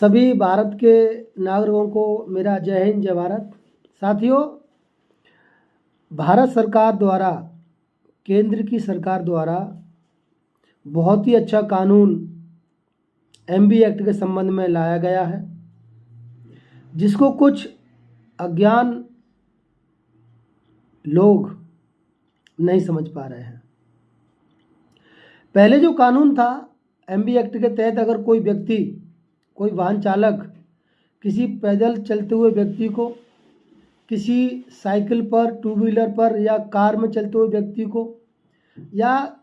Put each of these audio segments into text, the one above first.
सभी भारत के नागरिकों को मेरा जय हिंद जय भारत। साथियों, भारत सरकार द्वारा, केंद्र की सरकार द्वारा बहुत ही अच्छा कानून एमबी एक्ट के संबंध में लाया गया है, जिसको कुछ अज्ञान लोग नहीं समझ पा रहे हैं। पहले जो कानून था एमबी एक्ट के तहत, अगर कोई व्यक्ति, कोई वाहन चालक किसी पैदल चलते हुए व्यक्ति को, किसी साइकिल पर, टू व्हीलर पर या कार में चलते हुए व्यक्ति को, या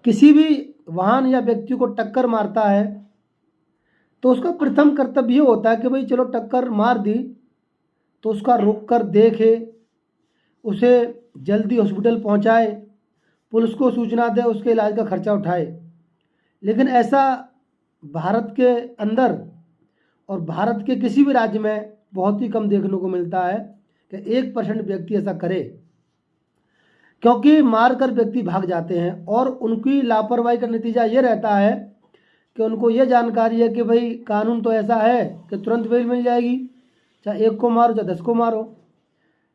किसी भी वाहन या व्यक्ति को टक्कर मारता है, तो उसका प्रथम कर्तव्य ये होता है कि भाई चलो टक्कर मार दी तो उसका रुक कर देखे, उसे जल्दी हॉस्पिटल पहुंचाए, पुलिस को सूचना दे, उसके इलाज का खर्चा उठाए। लेकिन ऐसा भारत के अंदर और भारत के किसी भी राज्य में बहुत ही कम देखने को मिलता है कि 1% व्यक्ति ऐसा करे, क्योंकि मारकर व्यक्ति भाग जाते हैं और उनकी लापरवाही का नतीजा ये रहता है कि उनको ये जानकारी है कि भाई कानून तो ऐसा है कि तुरंत बेल मिल जाएगी, चाहे एक को मारो चाहे 10 को मारो।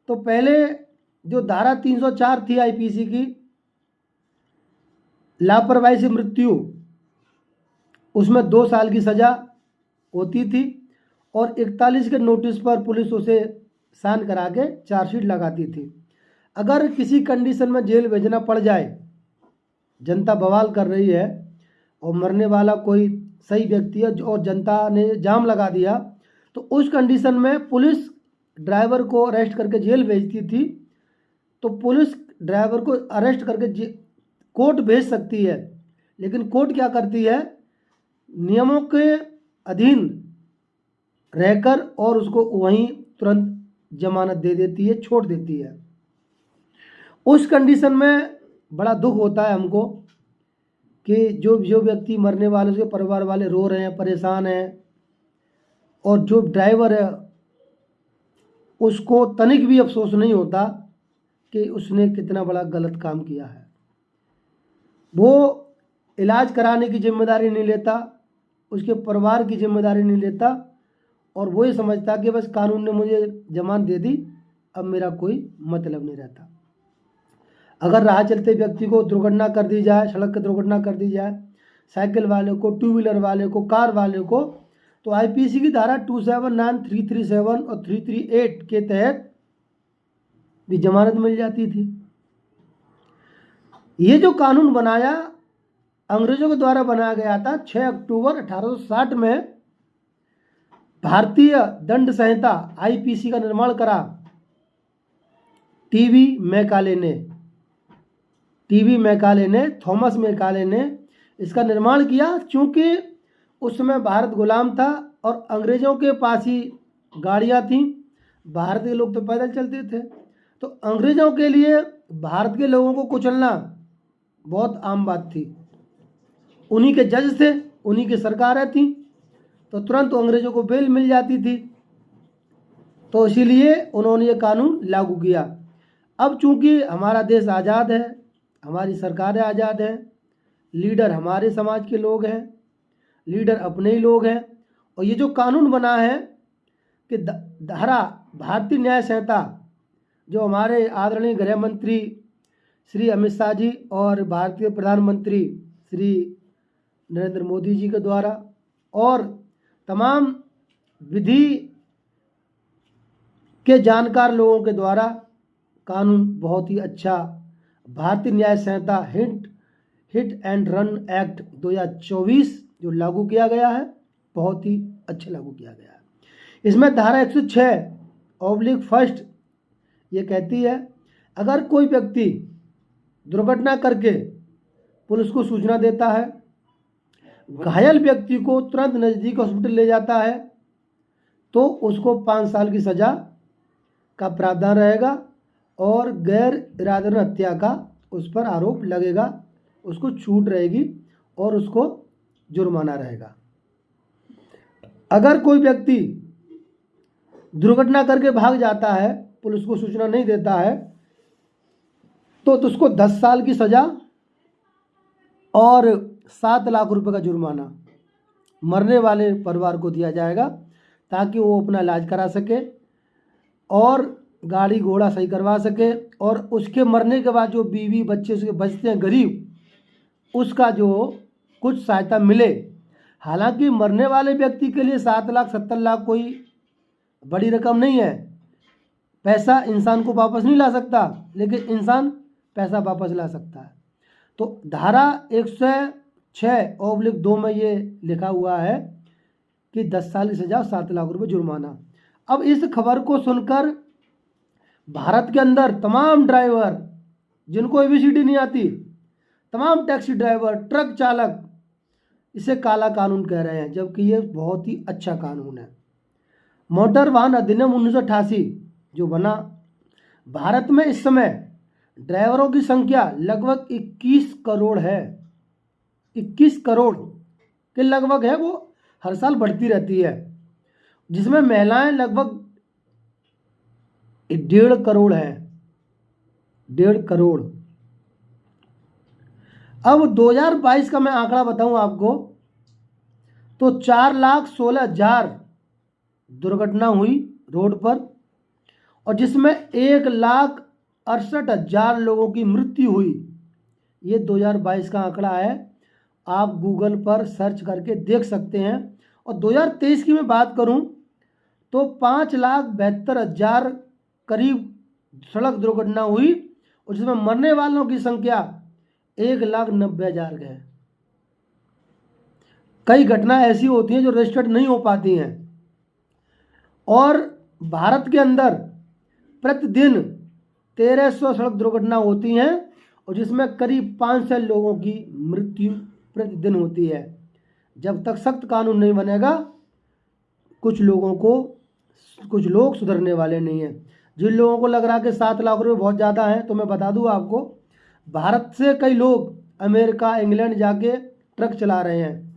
तो पहले जो धारा 304 थी आईपीसी की, लापरवाही से मृत्यु, उसमें 2 साल की सज़ा होती थी और 41 के नोटिस पर पुलिस उसे साइन करा के चार्जशीट लगाती थी। अगर किसी कंडीशन में जेल भेजना पड़ जाए, जनता बवाल कर रही है और मरने वाला कोई सही व्यक्ति है और जनता ने जाम लगा दिया, तो उस कंडीशन में पुलिस ड्राइवर को अरेस्ट करके जेल भेजती थी। तो पुलिस ड्राइवर को अरेस्ट करके कोर्ट भेज सकती है, लेकिन कोर्ट क्या करती है, नियमों के अधीन रहकर और उसको वहीं तुरंत जमानत दे देती है, छोड़ देती है। उस कंडीशन में बड़ा दुख होता है हमको कि जो व्यक्ति मरने वाले, उसके परिवार वाले रो रहे हैं, परेशान हैं, और जो ड्राइवर है उसको तनिक भी अफसोस नहीं होता कि उसने कितना बड़ा गलत काम किया है। वो इलाज कराने की जिम्मेदारी नहीं लेता, उसके परिवार की जिम्मेदारी नहीं लेता, और वो ये समझता कि बस कानून ने मुझे जमानत दे दी, अब मेरा कोई मतलब नहीं रहता। अगर राह चलते व्यक्ति को दुर्घटना कर दी जाए, सड़क की दुर्घटना कर दी जाए, साइकिल वाले को, टू व्हीलर वाले को, कार वाले को, तो आईपीसी की धारा 279, 337 और 338 के तहत भी जमानत मिल जाती थी। ये जो कानून बनाया अंग्रेजों के द्वारा बनाया गया था 6 अक्टूबर 1860 में, भारतीय दंड संहिता आईपीसी का निर्माण करा टीवी मैकाले ने, थॉमस मैकाले ने इसका निर्माण किया। चूँकि उस समय भारत गुलाम था और अंग्रेज़ों के पास ही गाड़ियाँ थीं, भारत के लोग तो पैदल चलते थे, तो अंग्रेज़ों के लिए भारत के लोगों को कुचलना बहुत आम बात थी। उन्हीं के जज थे, उन्हीं की सरकारें थीं, तो तुरंत अंग्रेज़ों को बेल मिल जाती थी। तो इसीलिए उन्होंने ये कानून लागू किया। अब चूँकि हमारा देश आज़ाद है, हमारी सरकारें आज़ाद हैं, लीडर हमारे समाज के लोग हैं, लीडर अपने ही लोग हैं, और ये जो कानून बना है कि धारा भारतीय न्याय संहिता, जो हमारे आदरणीय गृह मंत्री श्री अमित शाह जी और भारतीय प्रधानमंत्री श्री नरेंद्र मोदी जी के द्वारा और तमाम विधि के जानकार लोगों के द्वारा कानून बहुत ही अच्छा, भारतीय न्याय संहिता हिट एंड रन एक्ट 2024 जो लागू किया गया है, बहुत ही अच्छा लागू किया गया है। इसमें धारा 106/1 ये कहती है, अगर कोई व्यक्ति दुर्घटना करके पुलिस को सूचना देता है, घायल व्यक्ति को तुरंत नज़दीक हॉस्पिटल ले जाता है, तो उसको 5 साल की सज़ा का प्रावधान रहेगा और गैर इरादतन हत्या का उस पर आरोप लगेगा, उसको छूट रहेगी और उसको जुर्माना रहेगा। अगर कोई व्यक्ति दुर्घटना करके भाग जाता है, पुलिस को सूचना नहीं देता है, तो उसको 10 साल की सज़ा और 7 लाख रुपए का जुर्माना मरने वाले परिवार को दिया जाएगा, ताकि वो अपना इलाज करा सके और गाड़ी घोड़ा सही करवा सके, और उसके मरने के बाद जो बीवी बच्चे उसके बचते हैं गरीब, उसका जो कुछ सहायता मिले। हालांकि मरने वाले व्यक्ति के लिए 7 लाख 70 लाख कोई बड़ी रकम नहीं है। पैसा इंसान को वापस नहीं ला सकता, लेकिन इंसान पैसा वापस ला सकता है। तो धारा 106/2 में ये लिखा हुआ है कि 10 साल की सजा, 7 लाख रुपए जुर्माना। अब इस खबर को सुनकर भारत के अंदर तमाम ड्राइवर जिनको ABCD नहीं आती, तमाम टैक्सी ड्राइवर, ट्रक चालक इसे काला कानून कह रहे हैं, जबकि ये बहुत ही अच्छा कानून है। मोटर वाहन अधिनियम 1988 जो बना, भारत में इस समय ड्राइवरों की संख्या लगभग 21 करोड़ है। 21 करोड़ के लगभग है, वो हर साल बढ़ती रहती है, जिसमें महिलाएं लगभग 1.5 करोड़ है। 1.5 करोड़। अब 2022 का मैं आंकड़ा बताऊं आपको, तो 4,16,000 दुर्घटना हुई रोड पर, और जिसमें 1,68,000 लोगों की मृत्यु हुई। ये 2022 का आंकड़ा है, आप गूगल पर सर्च करके देख सकते हैं। और 2023 की मैं बात करूं तो 5,72,000 करीब सड़क दुर्घटना हुई, और जिसमें मरने वालों की संख्या 1,90,000 है। कई घटना ऐसी होती हैं जो रजिस्टर्ड नहीं हो पाती हैं, और भारत के अंदर प्रतिदिन 1,300 सड़क दुर्घटना होती हैं, और जिसमें करीब 500 लोगों की मृत्यु प्रतिदिन होती है। जब तक सख्त कानून नहीं बनेगा, कुछ लोग सुधरने वाले नहीं हैं। जिन लोगों को लग रहा है कि 7 लाख रुपए बहुत ज़्यादा हैं, तो मैं बता दूं आपको, भारत से कई लोग अमेरिका, इंग्लैंड जाके ट्रक चला रहे हैं।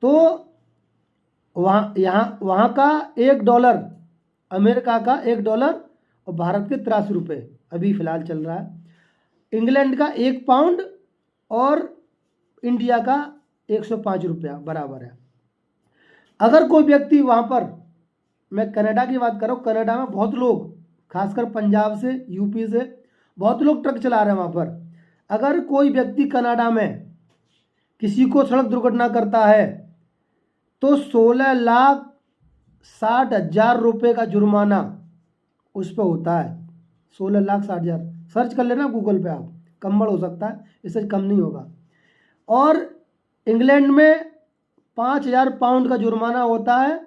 तो वहाँ का $1, अमेरिका का $1 और भारत के 83 रुपये अभी फ़िलहाल चल रहा है। इंग्लैंड का 1 पाउंड और इंडिया का 105 रुपया बराबर है। अगर कोई व्यक्ति वहाँ पर, मैं कनाडा की बात कर रहा हूँ, कनाडा में बहुत लोग, खासकर पंजाब से, यूपी से बहुत लोग ट्रक चला रहे हैं वहाँ पर। अगर कोई व्यक्ति कनाडा में किसी को सड़क दुर्घटना करता है तो 16,60,000 रुपये का जुर्माना उस पर होता है। 16,60,000 सर्च कर लेना गूगल पे आप, कम बढ़ हो सकता है, इससे कम नहीं होगा। और इंग्लैंड में 5,000 पाउंड का जुर्माना होता है,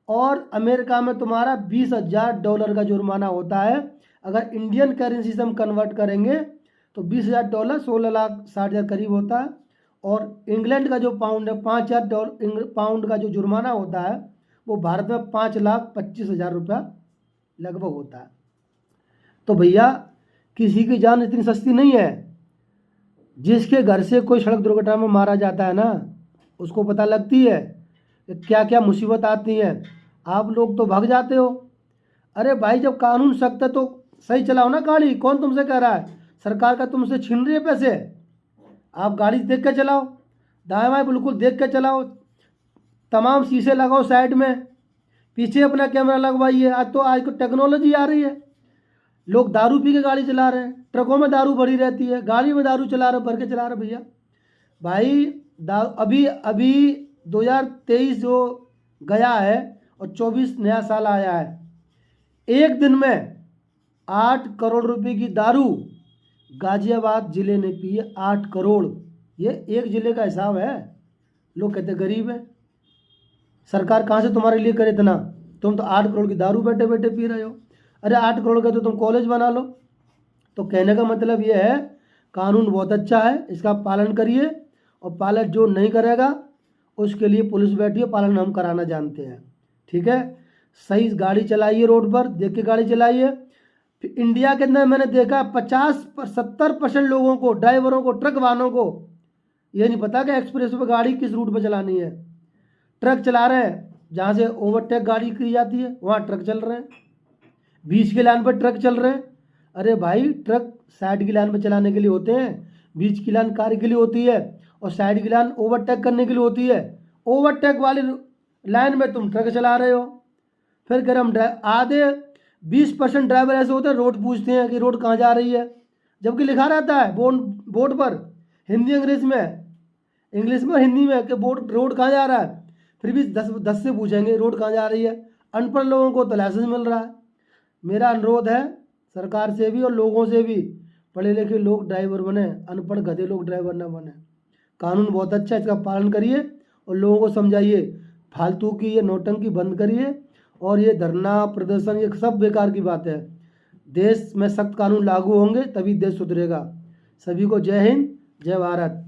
और अमेरिका में तुम्हारा $20,000 का जुर्माना होता है। अगर इंडियन करेंसी से हम कन्वर्ट करेंगे तो $20,000 16,60,000 करीब होता है। और इंग्लैंड का जो पाउंड है, $5,000 पाउंड का जो जुर्माना होता है, वो भारत में 5,25,000 रुपया लगभग होता है। तो भैया, किसी की जान इतनी सस्ती नहीं है। जिसके घर से कोई सड़क दुर्घटना में मारा जाता है ना, उसको पता लगती है कि क्या क्या मुसीबत आती है। आप लोग तो भाग जाते हो। अरे भाई, जब कानून सख्त है तो सही चलाओ ना गाड़ी। कौन तुमसे कह रहा है? सरकार का तुमसे छीन रही है पैसे? आप गाड़ी देख के चलाओ, दाएं बाएं बिल्कुल देख के चलाओ, तमाम शीशे लगाओ साइड में, पीछे अपना कैमरा लगवाइए। आज को टेक्नोलॉजी आ रही है। लोग दारू पी के गाड़ी चला रहे हैं, ट्रकों में दारू भरी रहती है, गाड़ी में दारू चला रहे, भर के चला रहे। भैया भाई, अभी 2023 जो गया है और 24 नया साल आया है, एक दिन में 8 करोड़ रुपए की दारू गाजियाबाद जिले ने पी है। 8 करोड़, ये एक जिले का हिसाब है। लोग कहते गरीब है। सरकार कहाँ से तुम्हारे लिए करे इतना? तुम तो 8 करोड़ की दारू बैठे बैठे पी रहे हो। अरे 8 करोड़ का तो तुम कॉलेज बना लो। तो कहने का मतलब ये है, कानून बहुत अच्छा है, इसका पालन करिए, और पालन जो नहीं करेगा उसके लिए पुलिस बैठी है, पालन हम कराना जानते हैं। ठीक है, सही गाड़ी चलाइए, रोड पर देख के गाड़ी चलाइए। इंडिया के अंदर मैंने देखा 50-70% लोगों को, ड्राइवरों को, ट्रक वालों को ये नहीं पता कि एक्सप्रेस पे गाड़ी किस रूट पर चलानी है। ट्रक चला रहे हैं, जहाँ से ओवरटेक गाड़ी की जाती है वहाँ ट्रक चल रहे हैं, बीच की लाइन पर ट्रक चल रहे हैं। अरे भाई, ट्रक साइड की लाइन पर चलाने के लिए होते हैं, बीच की लाइन कार के लिए होती है, और साइड की लाइन ओवरटेक करने के लिए होती है। ओवरटेक वाली लाइन में तुम ट्रक चला रहे हो। फिर कह रहे हम आधे 20% ड्राइवर ऐसे होते हैं रोड पूछते हैं कि रोड कहाँ जा रही है, जबकि लिखा रहता है बोर्ड पर हिंदी इंग्लिश में और हिंदी में कि बोर्ड रोड कहाँ जा रहा है, फिर भी 10 से पूछेंगे रोड कहाँ जा रही है। अनपढ़ लोगों को तो लाइसेंस मिल रहा है। मेरा अनुरोध है सरकार से भी और लोगों से भी, पढ़े लिखे लोग ड्राइवर बने, अनपढ़ गधे लोग ड्राइवर ना बने। कानून बहुत अच्छा है, इसका पालन करिए और लोगों को समझाइए, फालतू की ये नौटंकी बंद करिए। और ये धरना प्रदर्शन ये सब बेकार की बात है। देश में सख्त कानून लागू होंगे तभी देश सुधरेगा। सभी को जय हिंद, जय भारत।